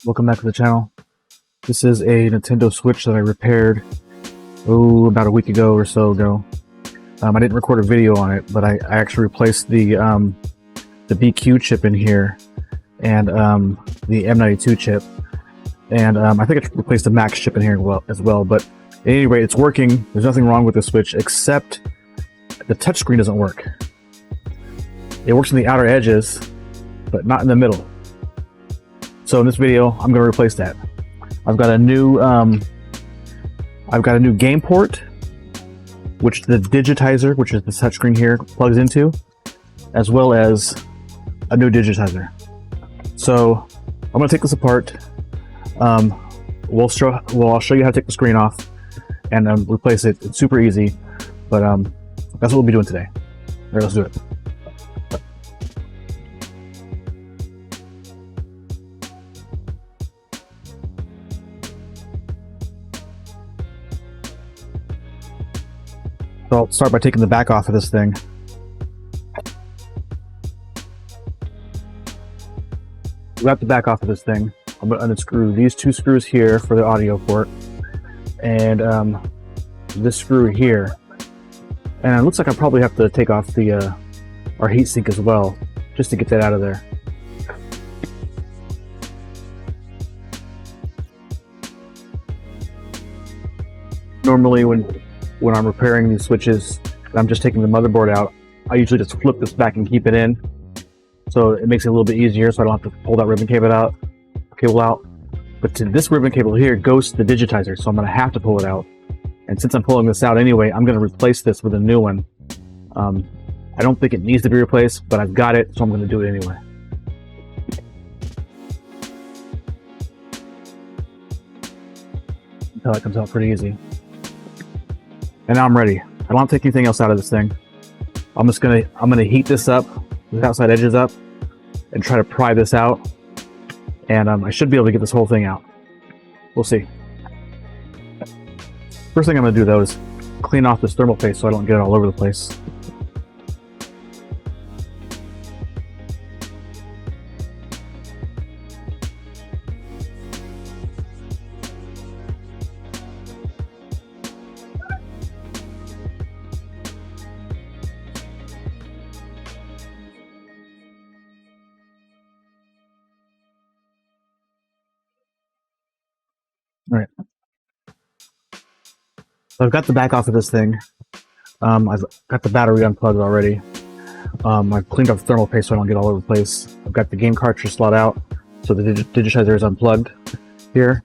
Welcome back to the channel. This is a Nintendo Switch that I repaired about a week ago or so ago. I didn't record a video on it, but I actually replaced the BQ chip in here and the M92 chip, and I think I replaced the Max chip in here as well. But at any rate, it's working. There's nothing wrong with the Switch except the touchscreen doesn't work. It works on the outer edges, but not in the middle. So in this video, I'm going to replace that. I've got a new game port, which the Digitizer, which is the touchscreen here, plugs into, as well as a new Digitizer. So I'm going to take this apart. I'll show you how to take the screen off and replace it. It's super easy, but that's what we'll be doing today. All right, let's do it. So I'll start by taking the back off of this thing. Wrap the back off of this thing. I'm going to unscrew these two screws here for the audio port, and this screw here. And it looks like I probably have to take off the our heatsink as well, just to get that out of there. Normally when I'm repairing these switches, I'm just taking the motherboard out. I usually just flip this back and keep it in, so it makes it a little bit easier, so I don't have to pull that ribbon cable out. But this ribbon cable here goes to the Digitizer, so I'm going to have to pull it out. And since I'm pulling this out anyway, I'm going to replace this with a new one. I don't think it needs to be replaced, but I've got it, so I'm going to do it anyway. Until that comes out pretty easy. And now I'm ready. I don't have to take anything else out of this thing. I'm gonna heat this up, the outside edges up, and try to pry this out. And I should be able to get this whole thing out. We'll see. First thing I'm gonna do though is clean off this thermal paste so I don't get it all over the place. All right, so I've got the back off of this thing. I've got the battery unplugged already. I've cleaned up the thermal paste so I don't get all over the place. I've got the game cartridge slot out, so the Digitizer is unplugged here.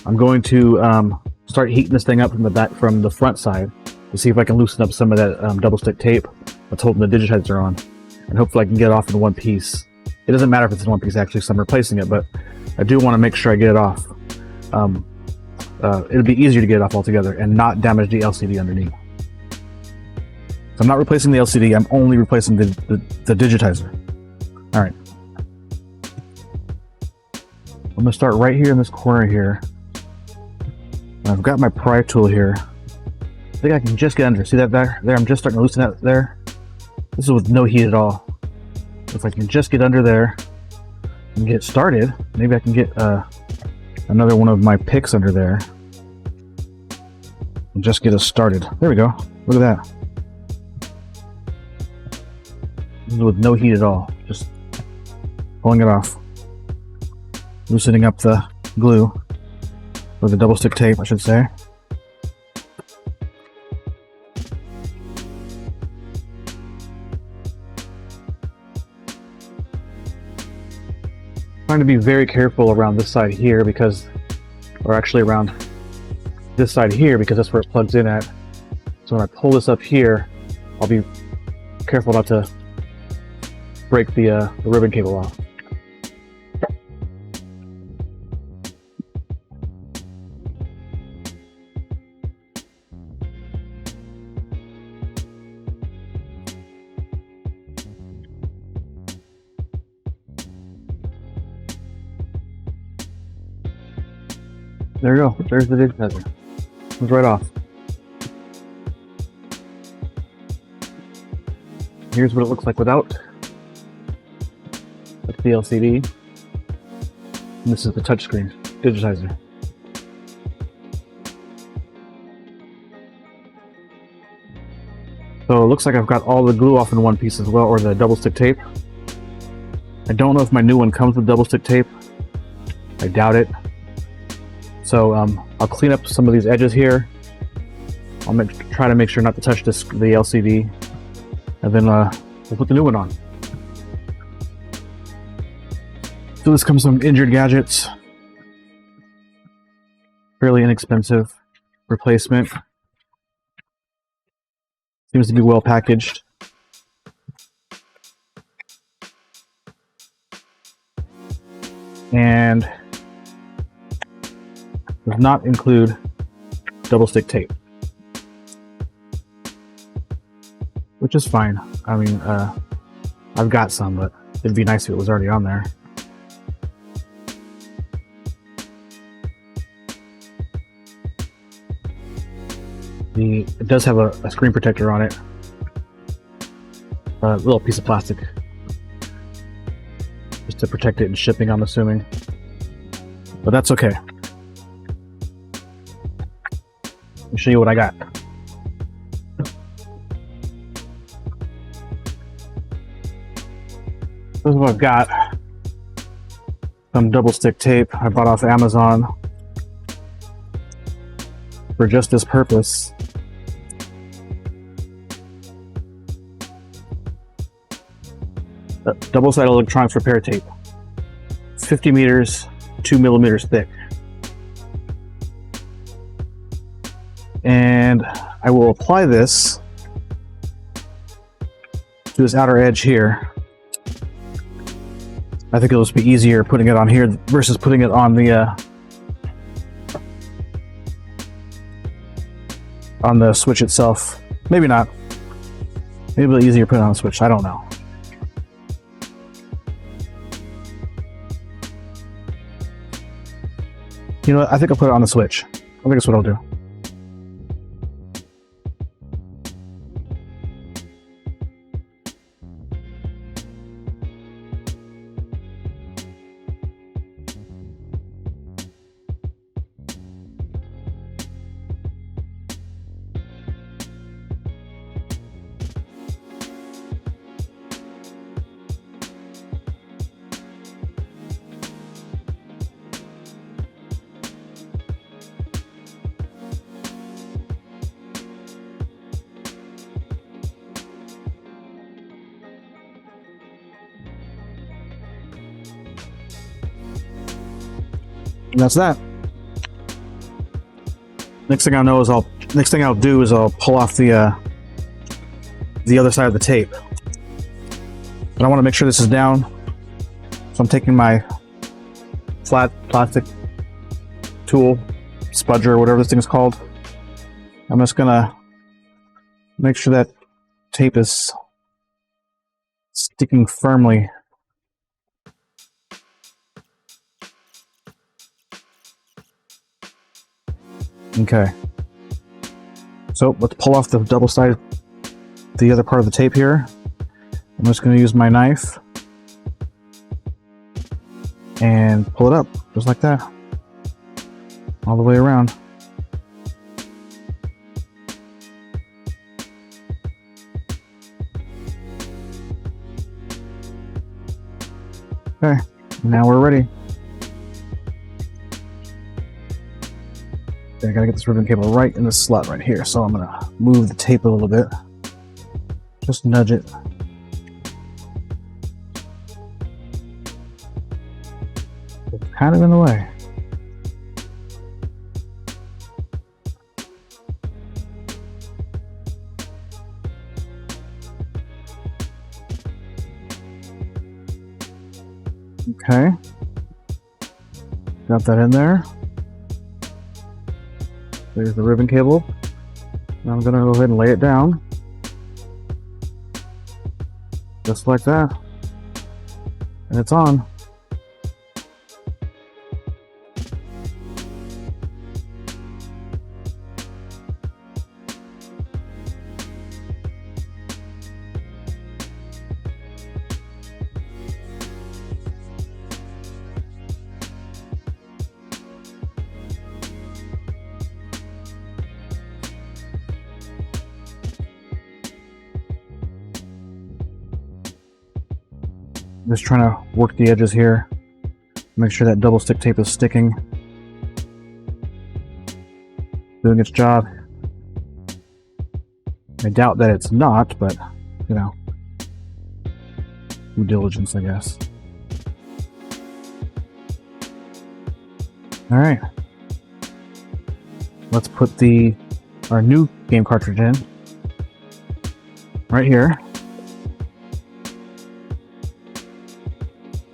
I'm going to start heating this thing up from the front side to see if I can loosen up some of that double stick tape that's holding the Digitizer on, and hopefully I can get it off in one piece. It doesn't matter if it's in one piece actually, because I'm replacing it, but I do want to make sure I get it off. It'll be easier to get it off altogether and not damage the LCD underneath. So I'm not replacing the LCD, I'm only replacing the Digitizer. Alright. I'm going to start right here in this corner here. And I've got my pry tool here. I think I can just get under. See that there? I'm just starting to loosen that there. This is with no heat at all. If I can just get under there and get started, maybe I can get another one of my picks under there and just get us started. There we go. Look at that. This is with no heat at all. Just pulling it off. Loosening up the glue, or the double stick tape, I should say. Trying to be very careful around this side here around this side here, because that's where it plugs in at. So when I pull this up here, I'll be careful not to break the ribbon cable off. There we go. There's the Digitizer. Comes right off. Here's what it looks like without. That's the LCD. And this is the touchscreen digitizer. So it looks like I've got all the glue off in one piece as well, or the double stick tape. I don't know if my new one comes with double stick tape. I doubt it. So I'll clean up some of these edges here. I'll try to make sure not to touch the LCD, and then we'll put the new one on. So this comes from Injured Gadgets. Fairly inexpensive replacement. Seems to be well packaged. And does not include double stick tape, which is fine. I mean, I've got some, but it'd be nice if it was already on there. It does have a screen protector on it, a little piece of plastic, just to protect it in shipping, I'm assuming, but that's okay. Let me show you what I got. This is what I've got. Some double stick tape I bought off Amazon for just this purpose. Double-sided electronics repair tape. 50 meters, 2 millimeters thick. And I will apply this to this outer edge here. I think it'll just be easier putting it on here versus putting it on the switch itself. Maybe not. Maybe it'll be easier to put it on the switch. I don't know. You know what? I think I'll put it on the switch. I think that's what I'll do. And that's that. Next thing I'll do is I'll pull off the other side of the tape. But I want to make sure this is down. So I'm taking my flat plastic tool, spudger, whatever this thing is called. I'm just gonna make sure that tape is sticking firmly. Okay, so let's pull off the the other part of the tape here. I'm just going to use my knife and pull it up just like that, all the way around. Okay, now we're ready. I gotta get this ribbon cable right in the slot right here, so I'm gonna move the tape a little bit. Just nudge it. It's kind of in the way. Okay. Got that in there. There's the ribbon cable. Now I'm going to go ahead and lay it down. Just like that. And it's on. Just trying to work the edges here. Make sure that double stick tape is sticking. Doing its job. I doubt that it's not, but, you know, due diligence, I guess. Alright. Let's put our new game cartridge in. Right here.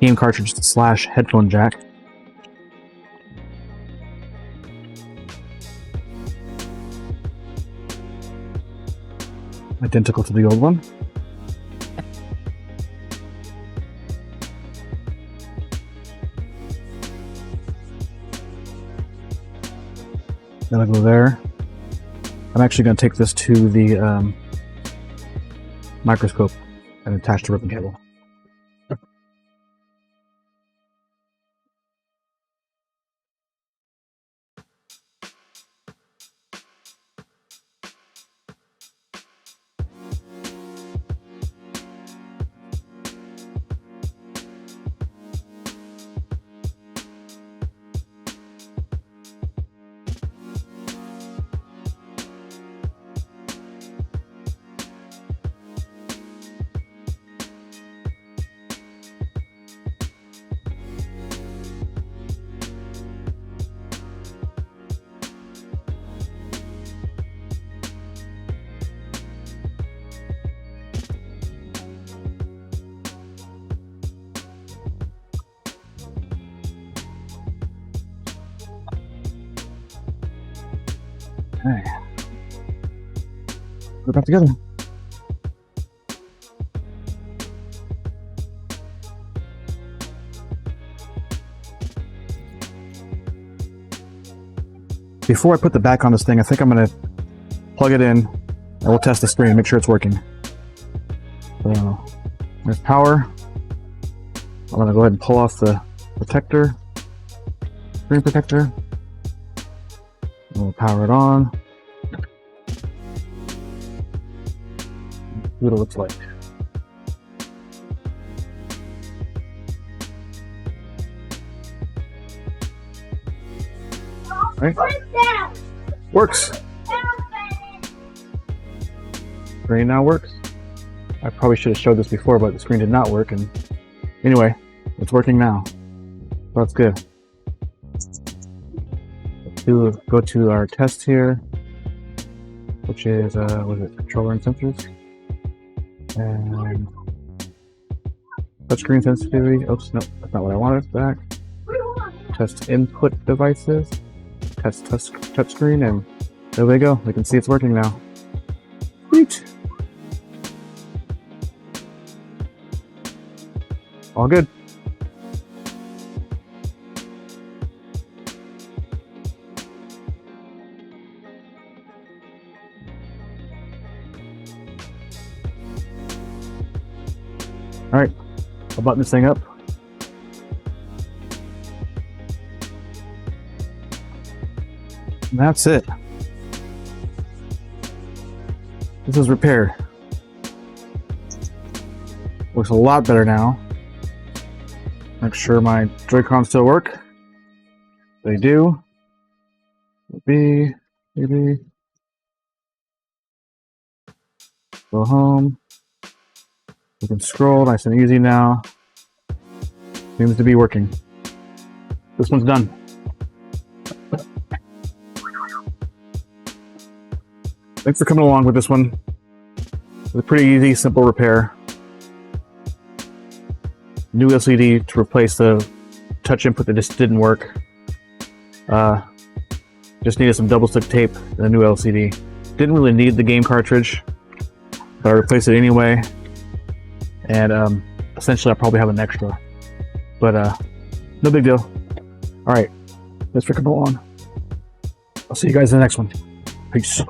Game cartridge / headphone jack. Identical to the old one. That'll go there. I'm actually going to take this to the microscope and attach the ribbon cable. Okay. Put it back together. Before I put the back on this thing, I think I'm going to plug it in and we'll test the screen, make sure it's working. So, there's power. I'm going to go ahead and pull off the protector, screen protector. We'll power it on. See what it looks like. Right. Works. Screen now works. I probably should have showed this before, but the screen did not work. And anyway, it's working now. That's good. Go to our test here, which is what is it? Controller and sensors, and touchscreen sensitivity. Oops, no, that's not what I wanted. Back. Test input devices. Test touchscreen, and there we go. We can see it's working now. Sweet. All good. All right, I'll button this thing up. And that's it. This is repaired. Looks a lot better now. Make sure my Joy-Cons still work. They do. Maybe. Go home. You can scroll nice and easy now. Seems to be working. This one's done. Thanks for coming along with this one. It's a pretty easy, simple repair. New LCD to replace the touch input that just didn't work. Just needed some double stick tape and a new LCD. Didn't really need the game cartridge, but I replaced it anyway. And essentially I'll probably have an extra. But no big deal. Alright, thanks for coming along. I'll see you guys in the next one. Peace.